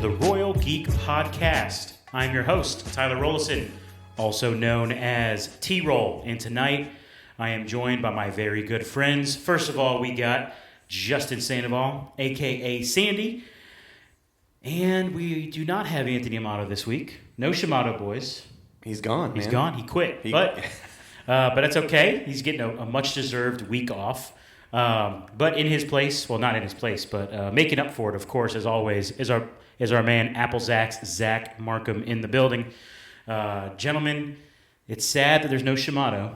the Royal Geek Podcast. I'm your host, Tyler Rollison, also known as T-Roll, and tonight I am joined by my very good friends. First of all, we got Justin Sandoval, a.k.a. Sandy, and we do not have Anthony Amato this week. No Shimado, boys. He's gone, man. He's gone. He quit. But that's okay. He's getting a much-deserved week off. But in his place, well, not in his place, but making up for it, of course, as always, is our man Apple Zach Markham in the building. Gentlemen, it's sad that there's no Shimado.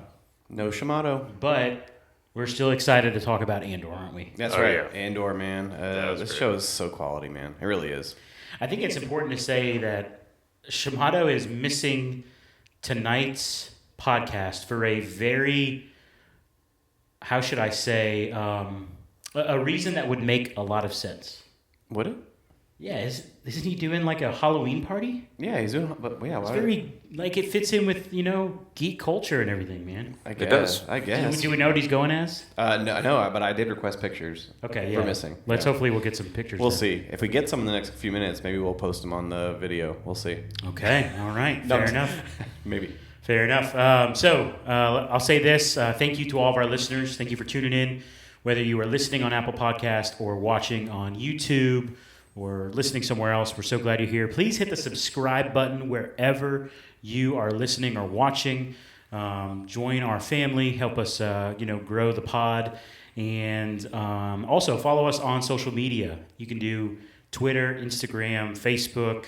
No Shimado. But we're still excited to talk about Andor, aren't we? That's right. Yeah. Andor, man. This show is so quality, man. It really is. I think it's important to say that Shimado is missing tonight's podcast for a very, how should I say, a reason that would make a lot of sense. Would it? Yeah, isn't he doing like a Halloween party? Yeah, he's doing. But yeah, it's very like it fits in with geek culture and everything, man. I guess. It does. I guess. Do we know what he's going as? No, but I did request pictures. Okay, for missing. Hopefully we'll get some pictures. We'll then. see if we get some in the next few minutes. Maybe we'll post them on the video. We'll see. Okay, all right, fair enough. Maybe. Fair enough. I'll say this. Thank you to all of our listeners. Thank you for tuning in, whether you are listening on Apple Podcast or watching on YouTube or listening somewhere else. We're so glad you're here. Please hit the subscribe button wherever you are listening or watching. Join our family. Help us, grow the pod. And also follow us on social media. You can do Twitter, Instagram, Facebook,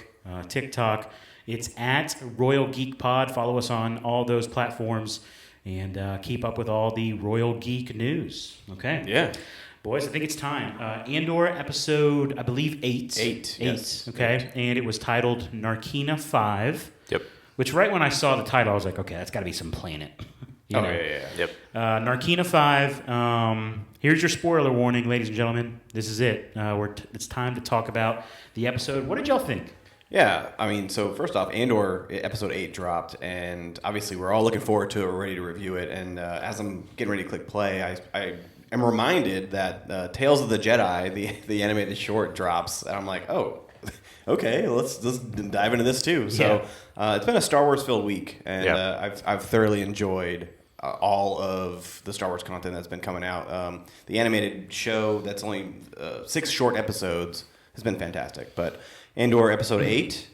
TikTok. It's at Royal Geek Pod. Follow us on all those platforms and keep up with all the Royal Geek news. Okay? Yeah. Boys, I think it's time. Andor episode, I believe, 8. 8. Yes. Okay? 8. And it was titled Narkina 5. Yep. Which right when I saw the title, I was like, okay, that's got to be some planet. Yeah. Yep. Narkina 5. Here's your spoiler warning, ladies and gentlemen. This is it. It's time to talk about the episode. What did y'all think? Yeah, I mean, so first off, Andor episode 8 dropped, and obviously we're all looking forward to it. We're ready to review it, and as I'm getting ready to click play, I am reminded that Tales of the Jedi, the animated short, drops, and I'm like, oh, okay, let's dive into this too. So it's been a Star Wars filled week, and I've thoroughly enjoyed all of the Star Wars content that's been coming out. The animated show that's only 6 short episodes has been fantastic, but Andor episode 8,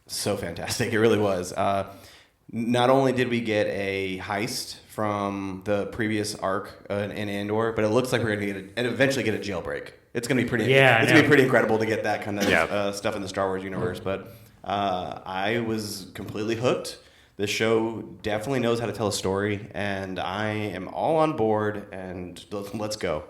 so fantastic. It really was. Not only did we get a heist from the previous arc in Andor, but it looks like we're going to eventually get a jailbreak. It's going to be pretty. Yeah, it's going to be pretty incredible to get that kind of stuff in the Star Wars universe. But I was completely hooked. The show definitely knows how to tell a story, and I am all on board. And let's go.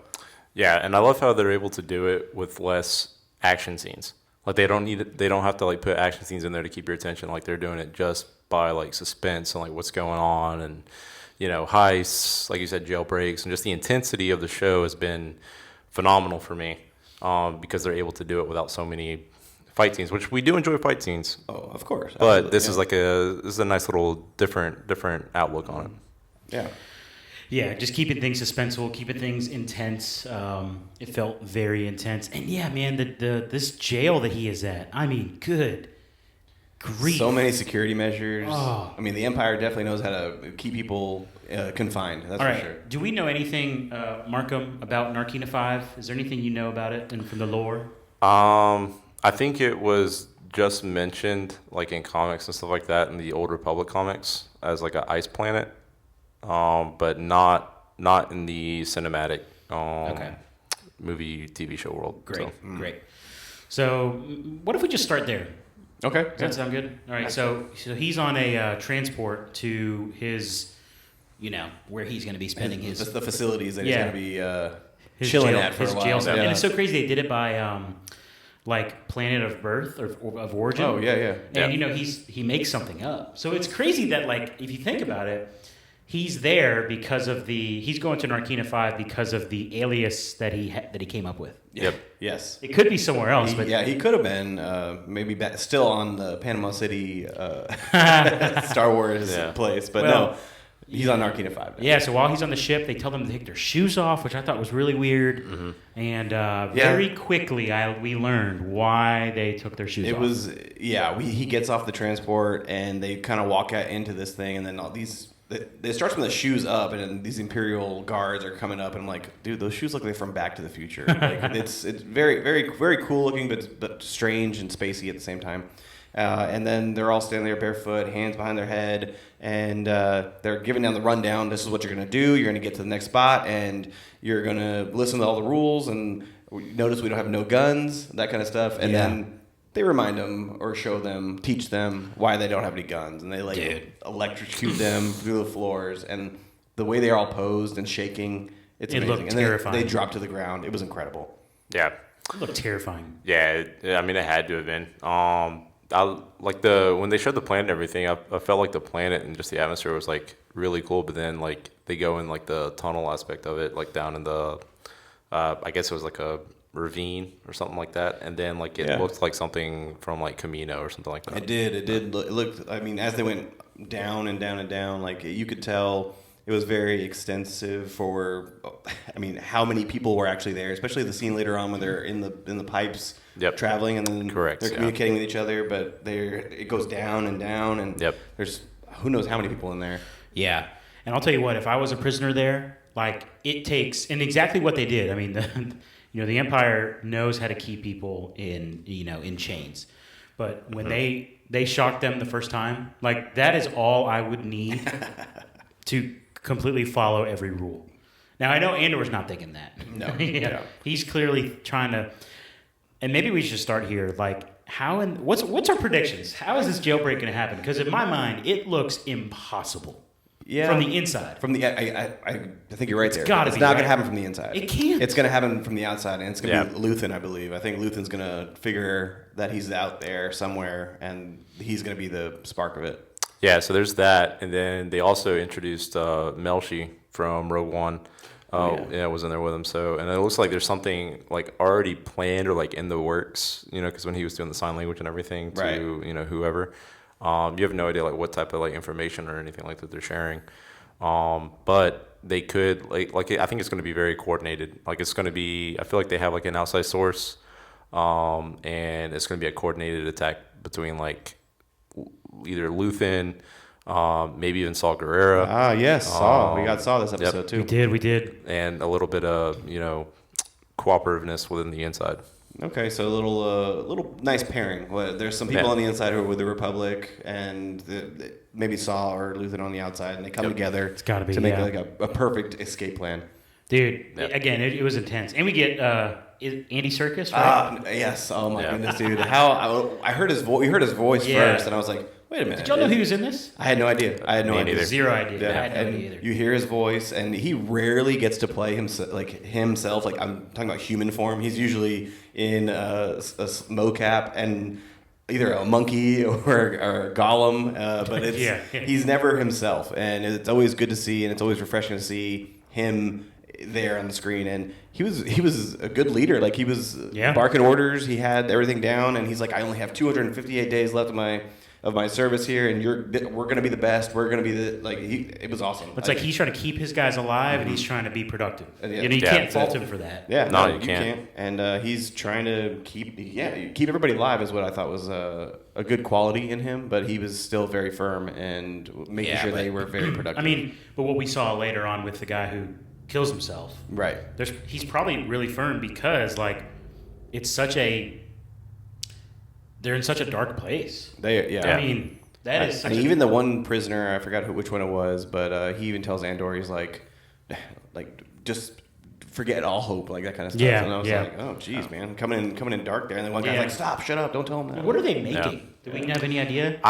Yeah, and I love how they're able to do it with less action scenes. Like they don't have to like put action scenes in there to keep your attention. Like they're doing it just by like suspense and like what's going on and heists, like you said, jailbreaks, and just the intensity of the show has been phenomenal for me because they're able to do it without so many fight scenes, which we do enjoy fight scenes. Oh, of course. But this is a nice little different outlook on it. Yeah. Yeah, just keeping things suspenseful, keeping things intense. It felt very intense. And yeah, man, this jail that he is at, I mean, good grief. So many security measures. Oh. I mean, the Empire definitely knows how to keep people confined, that's for sure. Do we know anything, Markham, about Narkina 5? Is there anything you know about it and from the lore? I think it was just mentioned like in comics and stuff like that in the Old Republic comics as like an ice planet. But not in the cinematic movie TV show world. Great. So what if we just start there? Okay. Does that sound good? All right. So he's on a transport to his, where he's going to be spending his the facilities that he's going to be chilling at for a while. Jail cell. And it's so crazy they did it by like planet of birth or of origin. Oh yeah. And he makes something up. So it's crazy that like if you think about it. He's there because of he's going to Narkina 5 because of the alias that he came up with. Yep. Yes. It could be somewhere else. He could have been maybe still on the Panama City Star Wars place. But no, He's on Narkina 5 now. Yeah, so while he's on the ship, they tell them to take their shoes off, which I thought was really weird. Mm-hmm. And very quickly, we learned why they took their shoes off. He gets off the transport, and they kind of walk out into this thing, and then all these... It starts from the shoes up, and then these Imperial guards are coming up, and I'm like, dude, those shoes look like they're from Back to the Future. Like, it's very, very, very cool looking, but strange and spacey at the same time. And then they're all standing there barefoot, hands behind their head, and they're giving down the rundown. This is what you're going to do. You're going to get to the next spot, and you're going to listen to all the rules, and notice we don't have no guns, that kind of stuff. And then they remind them or show them, teach them why they don't have any guns, and they electrocute them through the floors. And the way they're all posed and shaking, it's amazing. Looked terrifying. They drop to the ground. It was incredible. Yeah. It looked terrifying. Yeah, I mean, it had to have been. When they showed the planet and everything, I felt like the planet and just the atmosphere was like really cool. But then like they go in like the tunnel aspect of it, like down in the, I guess it was like a ravine or something like that, and then like it looked like something from like Camino or something like that. It did. It looked. I mean, as they went down and down and down, like you could tell it was very extensive for. I mean, how many people were actually there? Especially the scene later on when they're in the pipes. Traveling, and then they're communicating with each other, but it goes down and down, and there's who knows how many people in there. Yeah, and I'll tell you what, if I was a prisoner there, like it takes, and exactly what they did. I mean, the Empire knows how to keep people in chains, but when they shocked them the first time, like that is all I would need to completely follow every rule. Now I know Andor's not thinking that. No, he's clearly trying to. And maybe we should start here. Like, what's our predictions? How is this jailbreak going to happen? Because in my mind, it looks impossible. Yeah. From the inside. I think you're right there. It's not going to happen from the inside. It can't. It's going to happen from the outside, and it's going to be Luthen, I believe. I think Luthen's going to figure that he's out there somewhere, and he's going to be the spark of it. Yeah. So there's that, and then they also introduced Melshi from Rogue One. Was in there with him. So, and it looks like there's something like already planned or like in the works, because when he was doing the sign language and everything to, whoever, you have no idea like what type of like information or anything like that they're sharing. But they could like I think it's going to be very coordinated. Like it's going to be, I feel like they have like an outside source, and it's going to be a coordinated attack between like either Luthen, maybe even Saw Gerrera. Yes, Saw. We got Saw this episode too. We did. And a little bit of, cooperativeness within the inside. Okay, so a little nice pairing. There's some people on the inside who are with the Republic, and maybe Saw or Luthen on the outside, and they come together to make like a perfect escape plan. Dude, again, it was intense. And we get Andy Serkis, right? Yes. Oh my goodness, dude. I heard his voice. We heard his voice first, and I was like, wait a minute. Did y'all know he was in this? I had no idea. Either. Zero idea. Yeah. I had no idea either. You hear his voice, and he rarely gets to play himself. Like I'm talking about human form. He's usually in a mocap and either a monkey or a golem, but he's never himself, and it's always good to see, and it's always refreshing to see him there on the screen. And he was a good leader. Like he was barking orders. He had everything down, and he's like, I only have 258 days left of my service here, and we're going to be the best. We're going to be it was awesome. It's like he's trying to keep his guys alive, and he's trying to be productive. And you can't fault him for that. Yeah, no, you can't. And he's trying to keep everybody alive is what I thought was a good quality in him. But he was still very firm and making sure they were very productive. I mean, but what we saw later on with the guy who kills himself, right? He's probably really firm because it's such a. They're in such a dark place. I mean, that is. Even the one prisoner, I forgot which one it was, but he even tells Andor, he's like, just forget all hope, like that kind of stuff. Yeah, and I was like, oh, geez, man, coming in dark there. And then one guy's like, stop, shut up, don't tell him that. What are they making? Do we have any idea?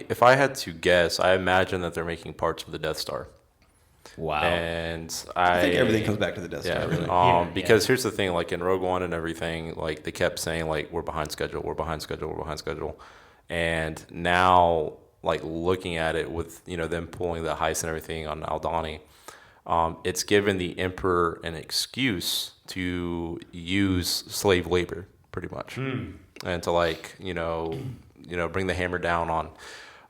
If I had to guess, I imagine that they're making parts of the Death Star. Wow. And I think everything comes back to the Death Star, really. Because here's the thing, like in Rogue One and everything, like they kept saying like we're behind schedule. And now like looking at it with, them pulling the heist and everything on Aldhani, it's given the Emperor an excuse to use slave labor pretty much. And to bring the hammer down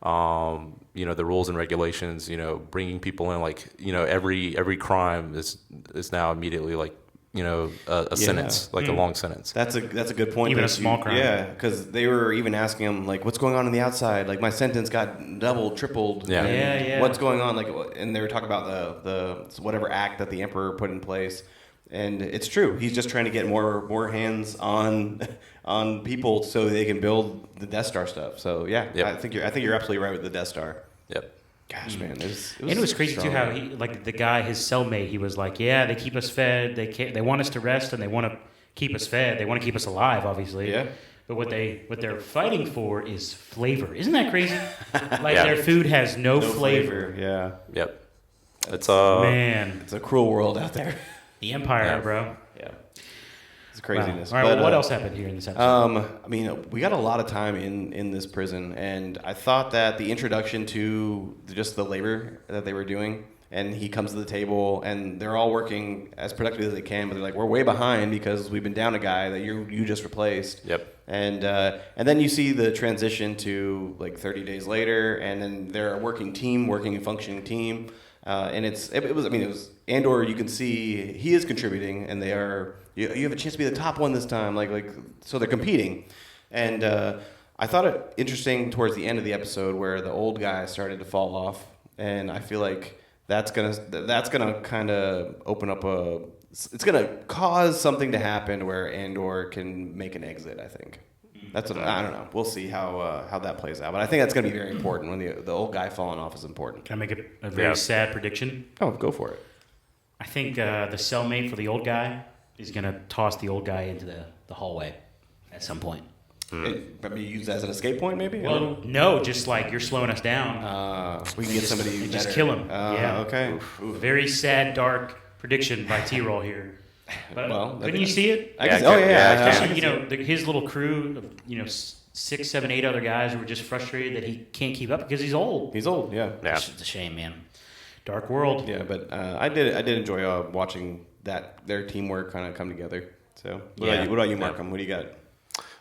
the rules and regulations, bringing people in, like, every crime is now immediately like, a sentence, like a long sentence. That's a good point. Even a small crime. Yeah, because they were even asking him, like, what's going on the outside? Like, my sentence got doubled, tripled. Yeah. Yeah. What's going on? Like, and they were talking about the whatever act that the emperor put in place. And it's true. He's just trying to get more hands on people so they can build the Death Star stuff. So yeah, Yep. I think you're absolutely right with the Death Star. Yep. Gosh, man, it was crazy too how he, like the guy, his cellmate, he was like, yeah, they keep us fed, they want us to rest, and they want to keep us fed, they want to keep us alive, obviously. Yeah. But what they're fighting for is flavor. Isn't that crazy? Like their food has no flavor. Yeah. Yep. It's Man, It's a cruel world out there. the Empire, Yeah. bro. Yeah. It's craziness. Wow. All right, But, what else happened here in this episode? I mean, we got a lot of time in this prison, and I thought that the introduction to just the labor that they were doing, and he comes to the table, and they're all working as productively as they can, but they're like, we're way behind because we've been down a guy that you just replaced. Yep. And then you see the transition to like 30 days later, and then they're a working and functioning team. And it was Andor. You can see he is contributing, and they are. You have a chance to be the top one this time. So they're competing, and I thought it interesting towards the end of the episode where the old guy started to fall off, and I feel like that's gonna kind of open up it's gonna cause something to happen where Andor can make an exit. I think. That's what I don't know. We'll see how that plays out. But I think that's going to be very important. When the old guy falling off is important. Can I make a very sad prediction? Oh, go for it. I think the cellmate for the old guy is going to toss the old guy into the hallway at some point. Maybe use as an escape point, maybe. Well, no, just like you're slowing us down. We can get somebody better. Just kill him. Yeah. Okay. Oof. Very sad, dark prediction by T-Roll here. But Well, couldn't you see it? I can, Yeah, I can. Especially, his little crew of 6, 7, 8 other guys who were just frustrated that he can't keep up because he's old. He's old. Yeah. Yeah. It's a shame, man. Dark world. Yeah, but I did enjoy watching their teamwork kind of come together. So what about you, Markham? What do you got?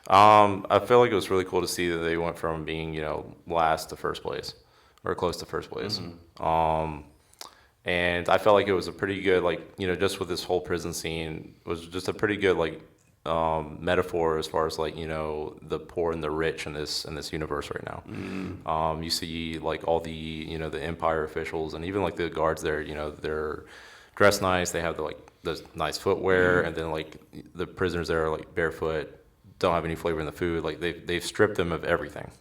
I feel like it was really cool to see that they went from being, last to first place or close to first place. Mm-hmm. And I felt like it was a pretty good, just with this whole prison scene, was just a pretty good, metaphor as far as, the poor and the rich in this universe right now. Mm-hmm. You see, all the, the Empire officials and even, the guards there, they're dressed nice. They have, the nice footwear. And then, the prisoners there are, barefoot, don't have any flavor in the food. They've stripped them of everything.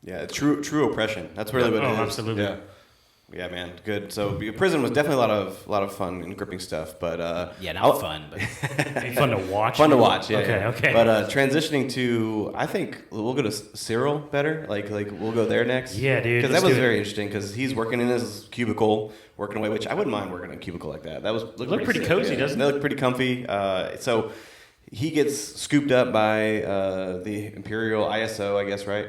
Yeah, true oppression. That's really what it is. Absolutely. Yeah. Yeah, man, good. So prison was definitely a lot of fun and gripping stuff, but not fun, but maybe fun to watch. Fun to watch, yeah. Okay. But transitioning to, I think we'll go to Cyril better. Like we'll go there next. Yeah, dude. Because that was very interesting. Because he's working in his cubicle, working away, which I wouldn't mind working in a cubicle like that. That looked pretty sick, cozy, yeah. doesn't They it? look pretty comfy. So he gets scooped up by the Imperial ISO, I guess, right?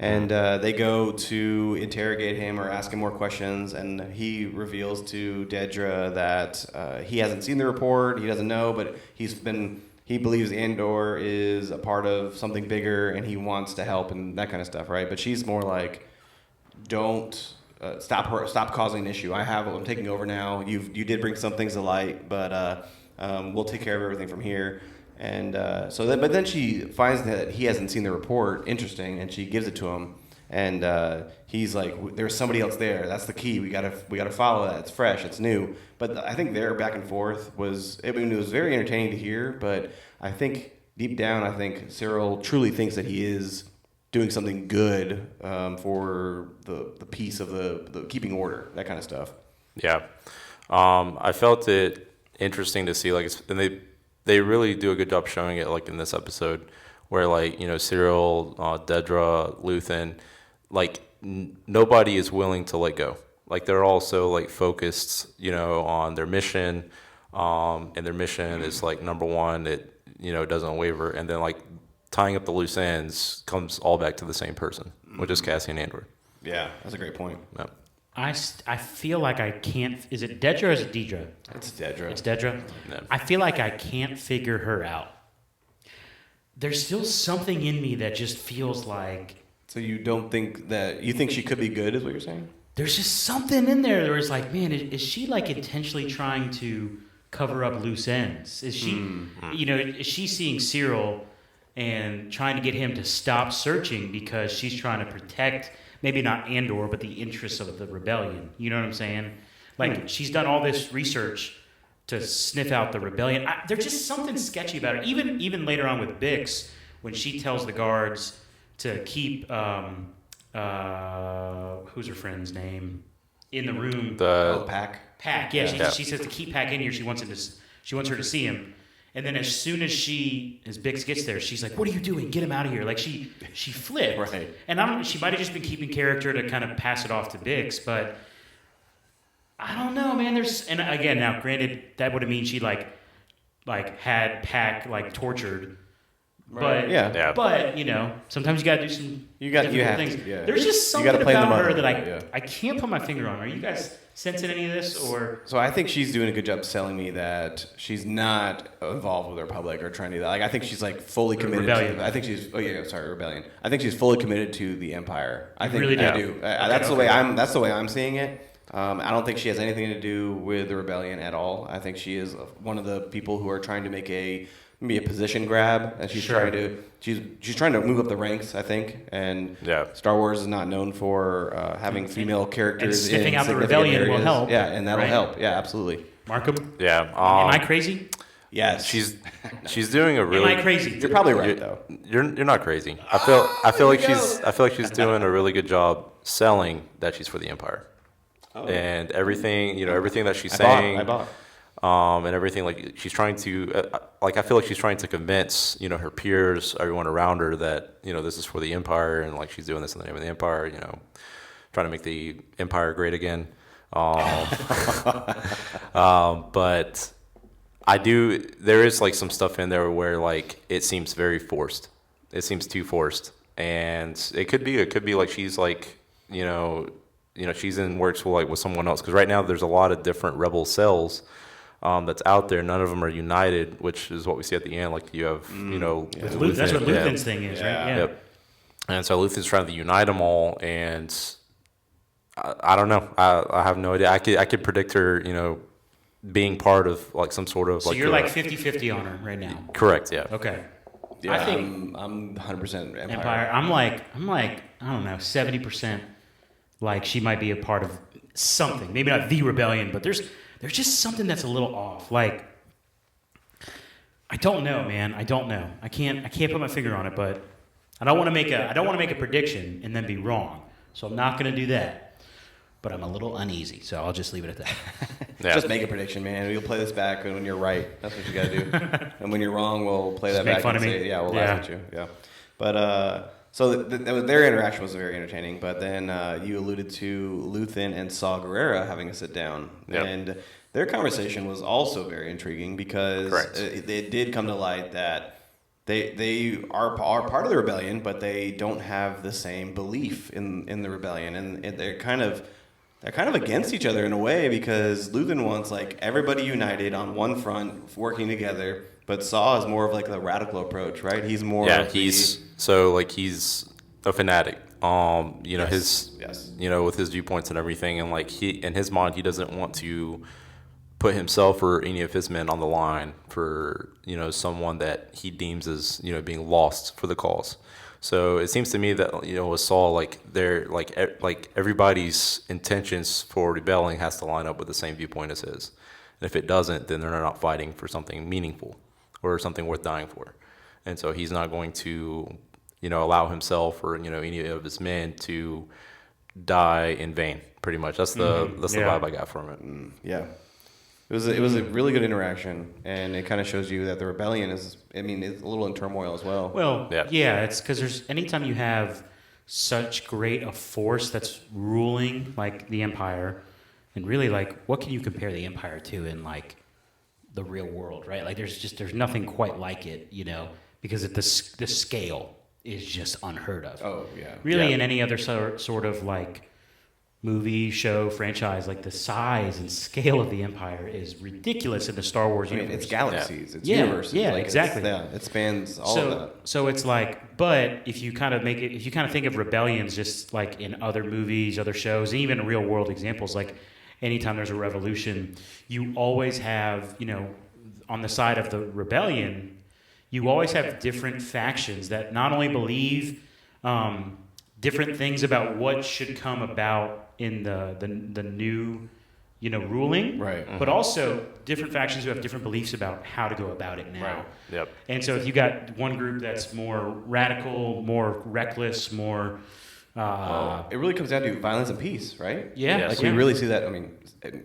And they go to interrogate him or ask him more questions, and he reveals to Dedra that he hasn't seen the report, he doesn't know, but he believes Andor is a part of something bigger, and he wants to help and that kind of stuff, right? But she's more like, don't stop causing an issue. I'm taking over now. You did bring some things to light, but we'll take care of everything from here. And but then she finds that he hasn't seen the report. Interesting, and she gives it to him. And he's like, "There's somebody else there. That's the key. We gotta follow that. It's fresh. It's new." But I think their back and forth was. I mean, it was very entertaining to hear. But I think deep down, Cyril truly thinks that he is doing something good for the peace of the keeping order, that kind of stuff. Yeah, I felt it interesting to see and they really do a good job showing it in this episode where Cyril, Dedra, Luthen, nobody is willing to let go. They're all so focused, on their mission, and their mission is number one, it doesn't waver, and then tying up the loose ends comes all back to the same person, which is Cassian Andor. Yeah, that's a great point. Yeah. I feel like I can't. Is it Dedra or is it Dedra? It's Dedra. It's Dedra? Yeah. I feel like I can't figure her out. There's still something in me that just feels like So you don't think that you think she could be good? Is what you're saying? There's just something in there where it's like, man, is she like intentionally trying to cover up loose ends? Is she, is she seeing Cyril and trying to get him to stop searching because she's trying to protect, maybe not Andor, but the interests of the rebellion? You know what I'm saying? Like, she's done all this research to sniff out the rebellion. There's just something sketchy about it. Even later on with Bix, when she tells the guards to keep who's her friend's name in the room? Pack. Pack. Yeah, she says to keep Pack in here. She wants her to see him. And then as soon as Bix gets there, she's like, "What are you doing? Get him out of here!" Like she flipped. Right. And she might have just been keeping character to kind of pass it off to Bix, but I don't know, man. And again, now granted, that would have mean she like had Pack like tortured. Right. But but sometimes you gotta do some difficult things. There's just something about her that I can't put my finger on. Are you guys sensing any of this? Or so I think she's doing a good job selling me that she's not involved with the Republic or trying to do that. Like I think she's like fully committed. Rebellion. I think she's rebellion. I think she's fully committed to the Empire. I think really do. I do. That's the way I'm seeing it. I don't think she has anything to do with the rebellion at all. I think she is one of the people who are trying to make maybe a position grab, and she's trying to move up the ranks, I think. And Star Wars is not known for having female characters. And sniffing out the rebellion will help. Yeah, and that'll help. Yeah, absolutely. Markham. Yeah. Am I crazy? Yes. She's doing a really. Am I crazy? You're probably right though. You're not crazy. I feel like she's doing a really good job selling that she's for the Empire. Oh. And everything that she's saying. I bought. And everything, like she's trying to, I feel like she's trying to convince, her peers, everyone around her that, this is for the Empire, and like she's doing this in the name of the Empire, trying to make the Empire great again. But there is like some stuff in there where like it seems very forced. It seems too forced, and it could be like she's like, she's in works with someone else, because right now there's a lot of different rebel cells. That's out there. None of them are united, which is what we see at the end. Like you have, Luthen, that's what Luthen's thing is, right? Yeah. Yep. And so Luthen's trying to unite them all, and I don't know. I have no idea. I could predict her, being part of like some sort of. So you're like 50-50 on her right now. Correct. Yeah. Okay. Yeah, I think I'm 100% Empire. I'm like I don't know, 70%. Like she might be a part of something. Maybe not the rebellion, but there's just something that's a little off. Like, I don't know, man. I don't know. I can't put my finger on it, but I don't want to make a prediction and then be wrong. So I'm not going to do that. But I'm a little uneasy, so I'll just leave it at that. Yeah. Just make a prediction, man. We'll play this back when you're right. That's what you got to do. And when you're wrong, we'll play that back and say, we'll laugh at you. Yeah. But so their interaction was very entertaining, but then you alluded to Luthen and Saw Gerrera having a sit down. Yep. And their conversation was also very intriguing because it did come to light that they are part of the rebellion, but they don't have the same belief in the rebellion, and they're kind of against each other in a way, because Luthen wants like everybody united on one front, working together. But Saw is more of like the radical approach, right? He's more. Yeah, he's a fanatic. Yes. With his viewpoints and everything, and like in his mind, he doesn't want to put himself or any of his men on the line for someone that he deems as being lost for the cause. So it seems to me that with Saul, like they're like everybody's intentions for rebelling has to line up with the same viewpoint as his, and if it doesn't, then they're not fighting for something meaningful or something worth dying for. And so he's not going to allow himself or any of his men to die in vain. Pretty much, that's the vibe I got from it. Yeah. It was a really good interaction, and it kind of shows you that the rebellion it's a little in turmoil as well. Well, yeah, it's because anytime you have such great a force that's ruling like the Empire, and really like what can you compare the Empire to in like the real world, right? Like there's nothing quite like it, because the scale is just unheard of. Oh yeah. Really, in any other sort of like movie, show, franchise, like the size and scale of the Empire is ridiculous in the Star Wars universe. It's galaxies, it's Yeah, universes. yeah, like exactly. It spans all of that. So it's like, but if you kind of think of rebellions just like in other movies, other shows, and even real world examples, like anytime there's a revolution, you always have, on the side of the rebellion, you always have different factions that not only believe different things about what should come about in the new, ruling, Right. but also different factions who have different beliefs about how to go about it now. Right. Yep. And so if you got one group that's more radical, more reckless, more It really comes down to violence and peace, right? yeah, Yes. Like we really see that. I mean,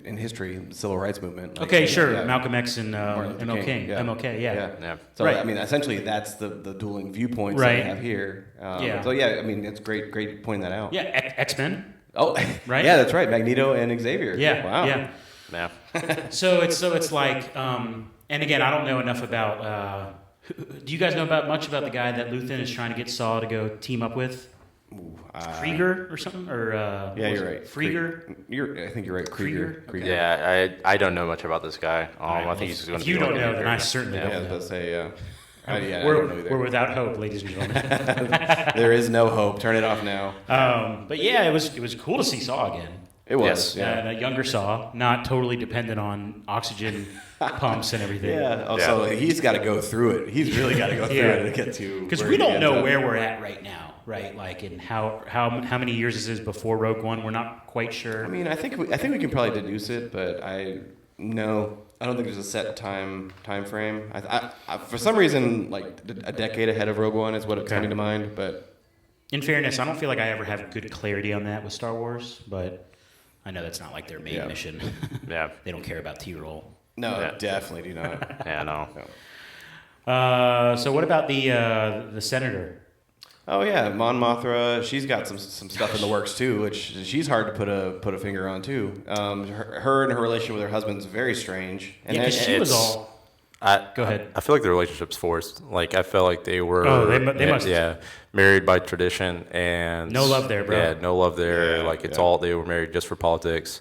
in history, the civil rights movement. Like, okay, sure, yeah. Malcolm X and Martin Luther MLK, King, yeah. MLK, yeah. Yeah. So Right. I mean, essentially, that's the dueling viewpoints Right. that we have here. Yeah. So yeah, I mean, it's great pointing that out. Yeah, X-Men. Oh, Right? Yeah, that's right. Magneto and Xavier. Yeah, Wow. yeah. Yeah. So it's like, and again, I don't know enough about. Do you guys know much about the guy that Luthen is trying to get Saw to go team up with? Krieger or something? Or Yeah, you're right. Krieger. I think you're right. Krieger. Krieger? Yeah, I don't know much about this guy. Right, I think he's just going if to you be don't like know, a then I certainly Yeah, I don't was know. about to say. I don't know We're either. without hope, ladies and gentlemen. There is no hope. Turn it off now. But yeah, it was cool to see Saw again. It was. Yes. Yeah. And a younger Saw, not totally dependent on oxygen pumps and everything. Yeah. Oh, so he's got to go through it. He's really got to go through Yeah. it to get to. Because where we he don't ends know up. where we're at right now, right? Like, in how many years this is before Rogue One. We're not quite sure. I mean, I think we can probably deduce it, but I don't think there's a set time frame. I for some reason, like a decade ahead of Rogue One is what it's coming to mind. But In fairness, I don't feel like I ever have good clarity on that with Star Wars, but I know that's not like their main mission. Yeah. They don't care about T-roll. no, Yeah. definitely do not. Yeah, no. No. So what about the senator? Oh yeah, Mon Mothra. She's got some stuff in the works too, which she's hard to put a finger on too. Her and her relationship with her husband's very strange. And Yeah, because she was it's- all. I, Go ahead. I feel like the relationship's forced. Like I felt like they were. Oh, they must. Yeah, married by tradition and No love there, bro. Yeah, no love there. Yeah, like it's yeah. all they were married just for politics,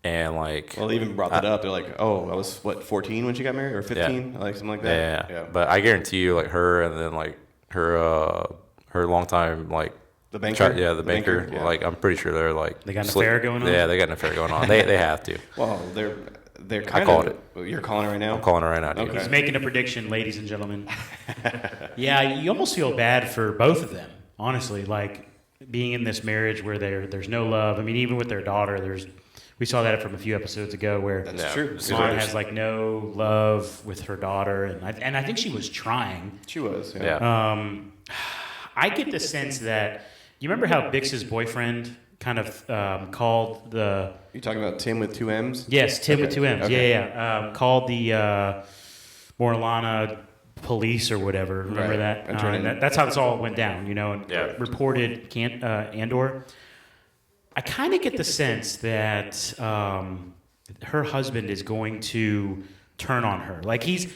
and like. Well, they even brought that up. They're like, "Oh, I was 14 when she got married, or 15, like something like that." Yeah. But I guarantee you, like her and then like her longtime like. The banker. The banker. Yeah. Like I'm pretty sure they're like. They got an affair going on? Yeah, they got an affair going on. They have to. Well, they're kind called of. it. You're calling it right now. I'm calling her right now. dude. Okay. He's making a prediction, ladies and gentlemen. Yeah, you almost feel bad for both of them, honestly. Like being in this marriage where there's no love. I mean, even with their daughter, we saw that from a few episodes ago where That's Yeah. true. Mon has like no love with her daughter, and I think she was trying. She was. Yeah. I get the sense that you remember how Bix's boyfriend kind of called the. You talking about Tim with two M's? Yes, Tim with Okay, two M's. okay. Yeah. Called the Morlana police or whatever. Remember Right. that? I'm trying to- That's how this all went down, and Yeah. reported Andor. I kind of get the sense that her husband is going to turn on her. Like he's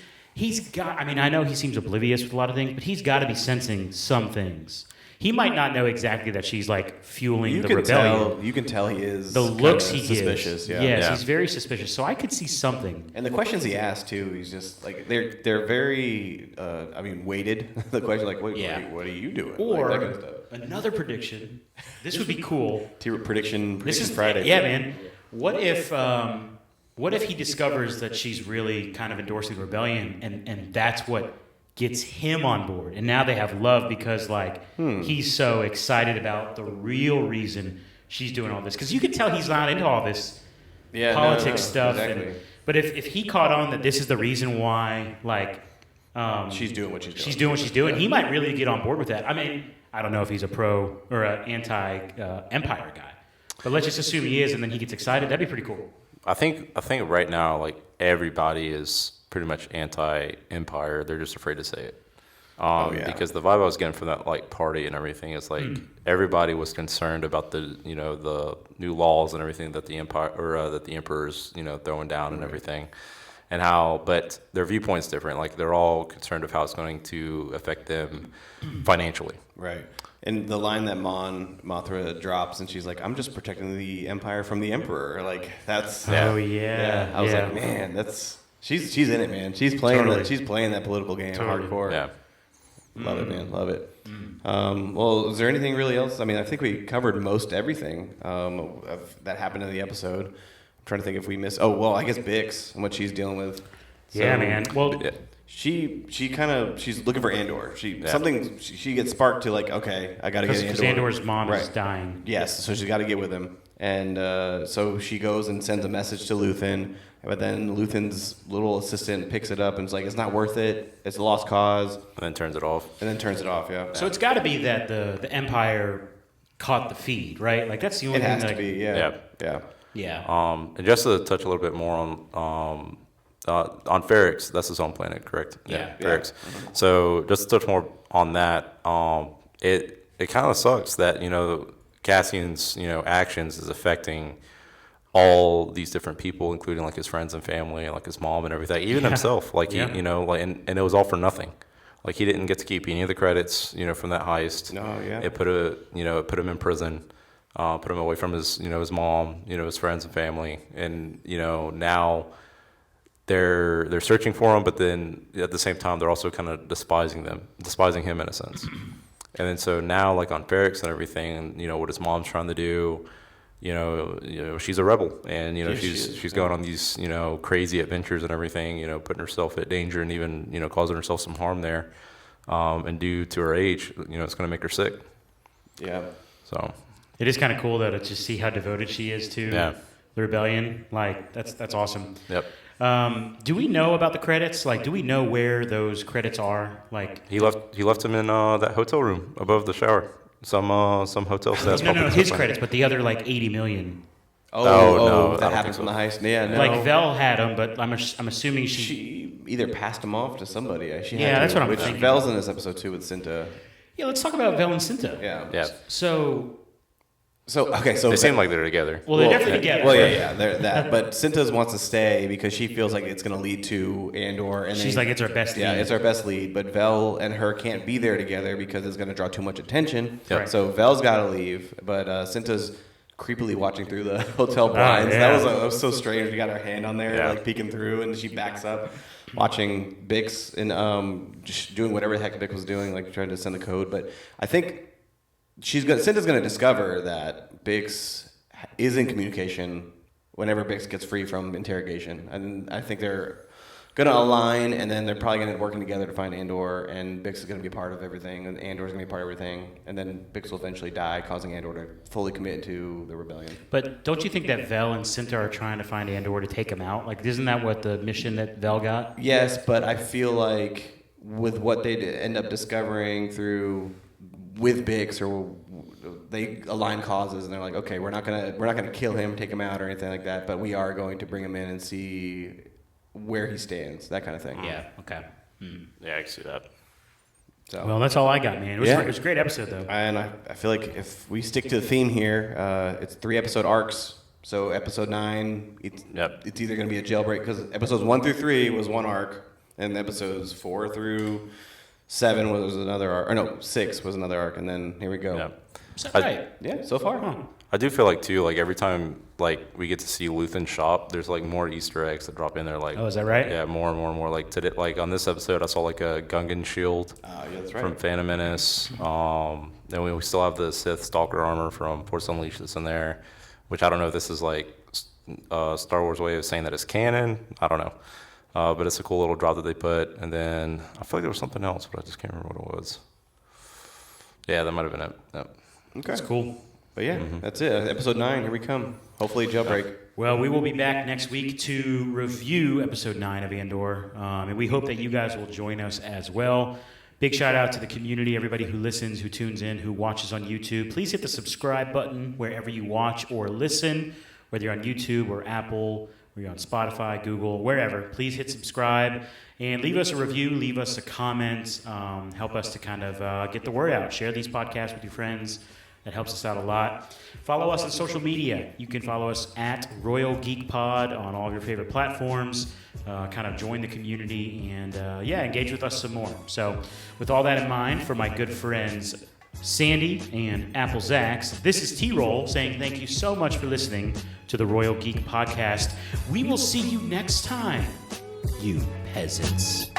got. I mean, I know he seems oblivious with a lot of things, but he's got to be sensing some things. He might not know exactly that she's like fueling the rebellion. You can tell he is. The looks kinda he suspicious. gives. Yeah. Yes, Yeah. he's very suspicious. So I could see something. And the questions he asked too, he's just like they're very. Weighted. The question like, Yeah. what are you doing? Or like, that kind of stuff. another prediction. This would be cool. Prediction This is Friday. Yeah, man. What if he discovers that she's really kind of endorsing the rebellion, and that's what gets him on board, and now they have love because like he's so excited about the real reason she's doing all this, because you can tell he's not into all this Yeah, politics stuff. Exactly. But if he caught on that this is the reason why, like She's doing what she's doing. she's doing what she's doing, he might really get on board with that. I mean, I don't know if he's a pro or an anti Empire guy, but let's just assume he is, and then he gets excited. That'd be pretty cool. I think right now, like everybody is pretty much anti-empire. They're just afraid to say it. Yeah. Because the vibe I was getting from that like party and everything is like everybody was concerned about the the new laws and everything that the empire or that the emperor's throwing down and everything, and how but their viewpoint's different. Like they're all concerned of how it's going to affect them financially. Right. And the line that Mothra drops, and she's like, "I'm just protecting the Empire from the Emperor." Like that's Oh yeah. I was like, man, that's she's in it, man. She's playing Totally. she's playing that political game hardcore. Yeah. Love it, man. Love it. Well, is there anything really else? I mean, I think we covered most everything that happened in the episode. I'm trying to think if we missed. Oh, well, I guess Bix and what she's dealing with. Yeah, man. Well, She's looking for Andor. She gets sparked to like, okay, I got to get Andor. because Andor's mom is dying. Yes, so she's got to get with him, and so she goes and sends a message to Luthen. But then Luthen's little assistant picks it up and is like, "It's not worth it. It's a lost cause." And then turns it off. Yeah. So it's got to be that the Empire caught the feed, right? Like that's the only It thing. has to be. Yeah. Yeah. And just to touch a little bit more on Ferrix, that's his own planet, correct? Yeah. Ferrix. So just to touch more on that, it kind of sucks that Cassian's actions is affecting all these different people, including like his friends and family, and like his mom and everything, even himself. Like he, and it was all for nothing. Like he didn't get to keep any of the credits, from that heist. No, yeah. It put him in prison, put him away from his, his mom, his friends and family, and now they're searching for him, but then at the same time they're also kind of despising him in a sense. And then so now, like on Ferrix and everything, and what his mom's trying to do. She's a rebel, and she's going on these crazy adventures and everything, putting herself at danger and even causing herself some harm there, and due to her age, it's going to make her sick. Yeah. So It is kind of cool though to just see how devoted she is to the rebellion. Like that's awesome. Yep. Do we know about the credits? Like, do we know where those credits are? Like he left him in that hotel room above the shower. Some hotel staff. no, his credits, but the other like 80 million. No, I that don't happened think from so. the heist. Yeah, no. Like Vel had them, but I'm assuming She either passed them off to somebody. That's what I'm thinking. Vel's in this episode too with Cinta. Yeah, let's talk about Vel and Cinta. Yeah. So okay, They seem like they're together. well, they're definitely together. Well, yeah, they're that. But Cinta wants to stay because she feels like it's going to lead to Andor, and She's like, it's our best Yeah, lead. it's our best lead. But Vel and her can't be there together because it's going to draw too much attention. Right. So Vel's got to leave, but Cinta's creepily watching through the hotel blinds. yeah. That was so strange. She got her hand on there, Yeah. like peeking through, and she backs up, watching Bix and just doing whatever the heck Bix was doing, like trying to send the code. But I think Cinta's going to discover that Bix is in communication whenever Bix gets free from interrogation. And I think they're going to align, and then they're probably going to be working together to find Andor, and Bix is going to be a part of everything, and Andor's going to be a part of everything. And then Bix will eventually die, causing Andor to fully commit to the rebellion. But don't you think that Vel and Cinta are trying to find Andor to take him out? Like, isn't that what the mission that Vel got? Yes, but I feel like with what they end up discovering with Bix, or they align causes, and they're like, okay, we're not gonna kill him, take him out, or anything like that, but we are going to bring him in and see where he stands, that kind of thing. Yeah. Okay. Yeah, I can see that. So, Well, that's all I got, man. It was a great episode, though. and I feel like if we stick to the theme here, it's 3 episode arcs. So episode 9, it's either going to be a jailbreak, because episodes 1 through 3 was one arc, and episodes 4 through 7 was another arc, or no, 6 was another arc, and then here we go. Yeah. Is that right? Yeah, so far. Huh. I do feel like too, like every time like we get to see Luthen's shop, there's like more Easter eggs that drop in there. Like, Oh, is that right? Yeah, more and more and more. Like today, like on this episode, I saw like a Gungan shield Yeah, that's right. from Phantom Menace. Then we still have the Sith Stalker armor from Force Unleashed that's in there, which I don't know if this is like Star Wars way of saying that it's canon. I don't know. But it's a cool little drop that they put. And then I feel like there was something else, but I just can't remember what it was. Yeah, that might have been it. Yep. Okay. That's cool. But yeah, that's it. Episode 9, here we come. Hopefully jailbreak. Well, we will be back next week to review episode 9 of Andor, and we hope that you guys will join us as well. Big shout out to the community, everybody who listens, who tunes in, who watches on YouTube. Please hit the subscribe button wherever you watch or listen, whether you're on YouTube or Apple, or you're on Spotify, Google, wherever. Please hit subscribe and leave us a review, leave us a comment, help us to kind of get the word out. Share these podcasts with your friends. That helps us out a lot. Follow us on social media. You can follow us at Royal Geek Pod on all of your favorite platforms. Kind of join the community and engage with us some more. So, with all that in mind, for my good friends Sandy, and Apple Zax. This is T-Roll saying thank you so much for listening to the Royal Geek Podcast. We will see you next time, you peasants.